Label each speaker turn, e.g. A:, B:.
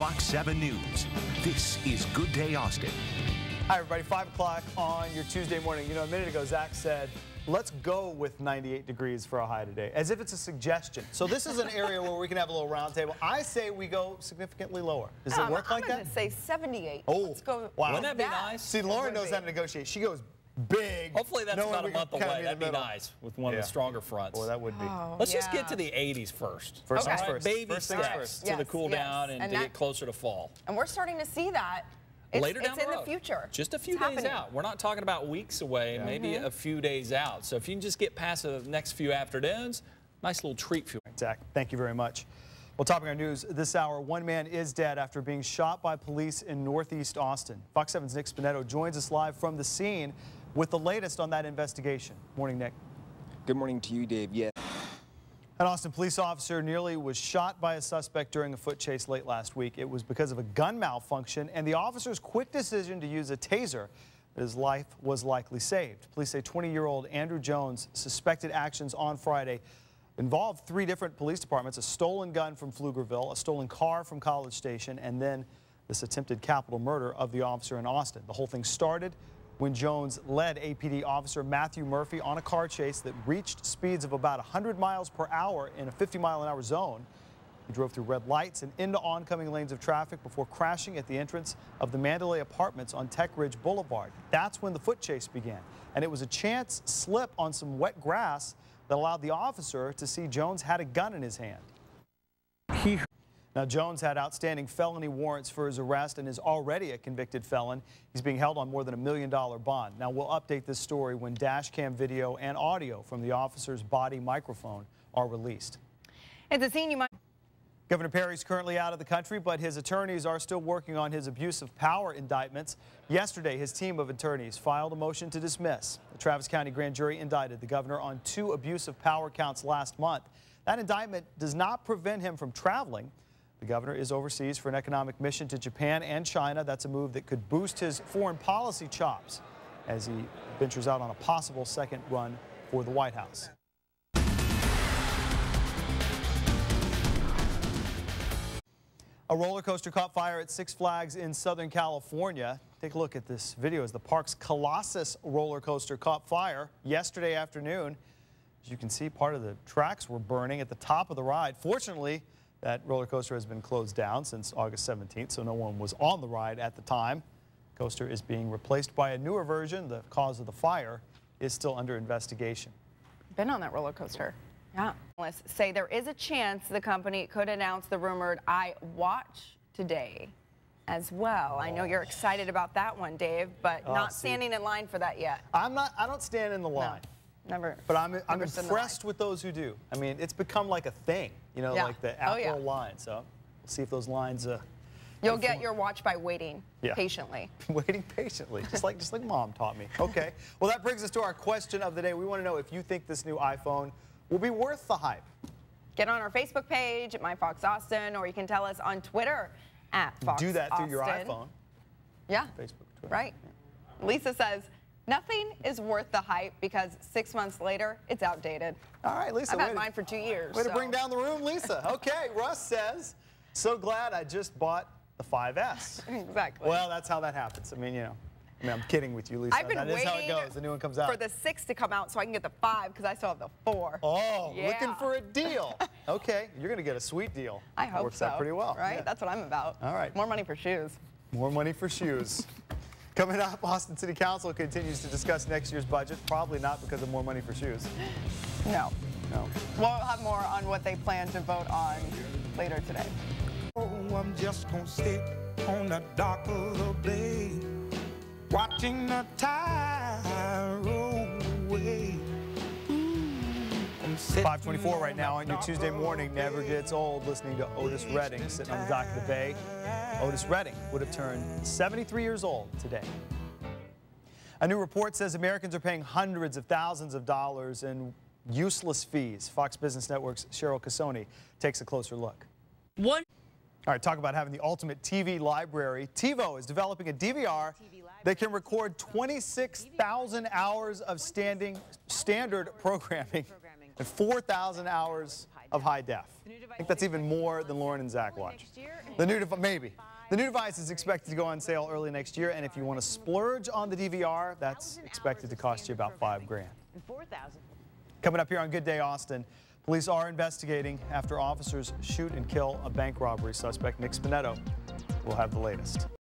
A: Fox 7 News. This is Good Day Austin.
B: Hi, everybody. 5 o'clock on your Tuesday morning. You know, a minute ago, Zach said, let's go with 98 degrees for a high today, as if it's a suggestion. So this is an area where we can have a little round table. I say we go significantly lower. Does it work like that?
C: I'm going to say 78.
B: Oh,
C: let's go.
B: wow.
D: Wouldn't that be nice?
B: See, Lauren knows how to negotiate. She goes big.
D: Hopefully that's about a month away. That'd be
B: middle.
D: nice with one of the stronger fronts.
B: Boy, that would be.
C: Oh,
D: Let's just get to the 80s first.
B: First things
C: Okay.
B: first.
D: Baby
B: First things
D: steps
B: first.
D: to the
C: Yes,
D: cool
C: yes.
D: down and
C: And
D: to
C: that-
D: get closer to fall.
C: And we're starting to see that.
D: Later down
C: it's in
D: the road.
C: the future.
D: Just a few
C: It's
D: days
C: happening.
D: out. We're not talking about weeks away, maybe a few days out. So if you can just get past the next few afternoons, nice little treat for you.
B: Zach, thank you very much. Well, topping our news this hour, one man is dead after being shot by police in Northeast Austin. Fox 7's Nick Spinetto joins us live from the scene with the latest on that investigation. Morning, Nick.
E: Good morning to you, Dave. Yeah.
B: An Austin police officer nearly was shot by a suspect during a foot chase late last week. It was because of a gun malfunction and the officer's quick decision to use a taser that his life was likely saved. Police say 20-year-old Andrew Jones' suspected actions on Friday involved 3 different police departments: a stolen gun from Pflugerville, a stolen car from College Station, and then this attempted capital murder of the officer in Austin. The whole thing started when Jones led APD officer Matthew Murphy on a car chase that reached speeds of about 100 miles per hour in a 50-mile-an-hour zone. He drove through red lights and into oncoming lanes of traffic before crashing at the entrance of the Mandalay Apartments on Tech Ridge Boulevard. That's when the foot chase began, and it was a chance slip on some wet grass that allowed the officer to see Jones had a gun in his hand. Now, Jones had outstanding felony warrants for his arrest and is already a convicted felon. He's being held on more than $1 million bond. Now, we'll update this story when dash cam video and audio from the officer's body microphone are released.
C: It's a scene you might.
B: Governor Perry's currently out of the country, but his attorneys are still working on his abuse of power indictments. Yesterday, his team of attorneys filed a motion to dismiss. The Travis County grand jury indicted the governor on 2 abuse of power counts last month. That indictment does not prevent him from traveling. The governor is overseas for an economic mission to Japan and China. That's a move that could boost his foreign policy chops as he ventures out on a possible second run for the White House. A roller coaster caught fire at Six Flags in Southern California. Take a look at this video as the park's Colossus roller coaster caught fire yesterday afternoon. As you can see, part of the tracks were burning at the top of the ride. Fortunately, that roller coaster has been closed down since August 17th, so no one was on the ride at the time. The coaster is being replaced by a newer version. The cause of the fire is still under investigation.
C: Been on that roller coaster. Yeah. Let's say there is a chance the company could announce the rumored iWatch today as well. I know you're excited about that one, Dave, but not standing in line for that yet.
B: I don't stand in the line.
C: Never.
B: But I'm
C: never stood in
B: impressed with those who do. I mean, it's become like a thing, you know,
C: Yeah.
B: like the
C: Oh,
B: Apple
C: yeah.
B: line. So we'll see if those lines
C: You'll get your watch by waiting patiently.
B: waiting patiently, just like Mom taught me. Okay. Well, that brings us to our question of the day. We want to know if you think this new iPhone will be worth the hype.
C: Get on our Facebook page at MyFoxAustin, or you can tell us on Twitter at Fox
B: Do that through
C: Austin.
B: your iPhone.
C: Yeah.
B: Facebook, Twitter.
C: Right. Lisa says, nothing is worth the hype because 6 months later, it's outdated.
B: All right, Lisa.
C: I've had mine for 2 years.
B: Way to bring down the room, Lisa. Okay, Russ says, so glad I just bought the 5S.
C: Exactly.
B: Well, that's how that happens. I mean, you know, I'm kidding with you, Lisa.
C: I've been
B: that is how it
C: waiting
B: goes. The new one comes out.
C: for the 6 to come out so I can get the 5 because I still have the 4.
B: Oh,
C: Yeah.
B: looking for a deal. Okay, you're going to get a sweet deal.
C: I hope
B: Works
C: so.
B: out pretty well.
C: Right?
B: Yeah.
C: That's what I'm about.
B: All right.
C: More money for shoes.
B: More money for shoes. Coming up, Austin City Council continues to discuss next year's budget. Probably not because of more money for shoes.
C: No.
B: No.
C: We'll have more on what they plan to vote on later today.
F: Oh, I'm just gonna sit on the dock of the bay, watching the tide roll away.
B: 524 right now on your Tuesday morning. Never gets old listening to Otis Redding sitting on the dock of the bay. Otis Redding would have turned 73 years old today. A new report says Americans are paying hundreds of thousands of dollars in useless fees. Fox Business Network's Cheryl Casoni takes a closer look.
G: One.
B: All right, talk about having the ultimate TV library. TiVo is developing a DVR that can record 26,000 hours of standard programming and 4,000 hours of high def. I think that's even more than Lauren and Zach watch. The new device is expected to go on sale early next year, and if you want to splurge on the DVR, that's expected to cost you about $5 grand. Coming up here on Good Day Austin, police are investigating after officers shoot and kill a bank robbery suspect. Nick Spinetto will have the latest.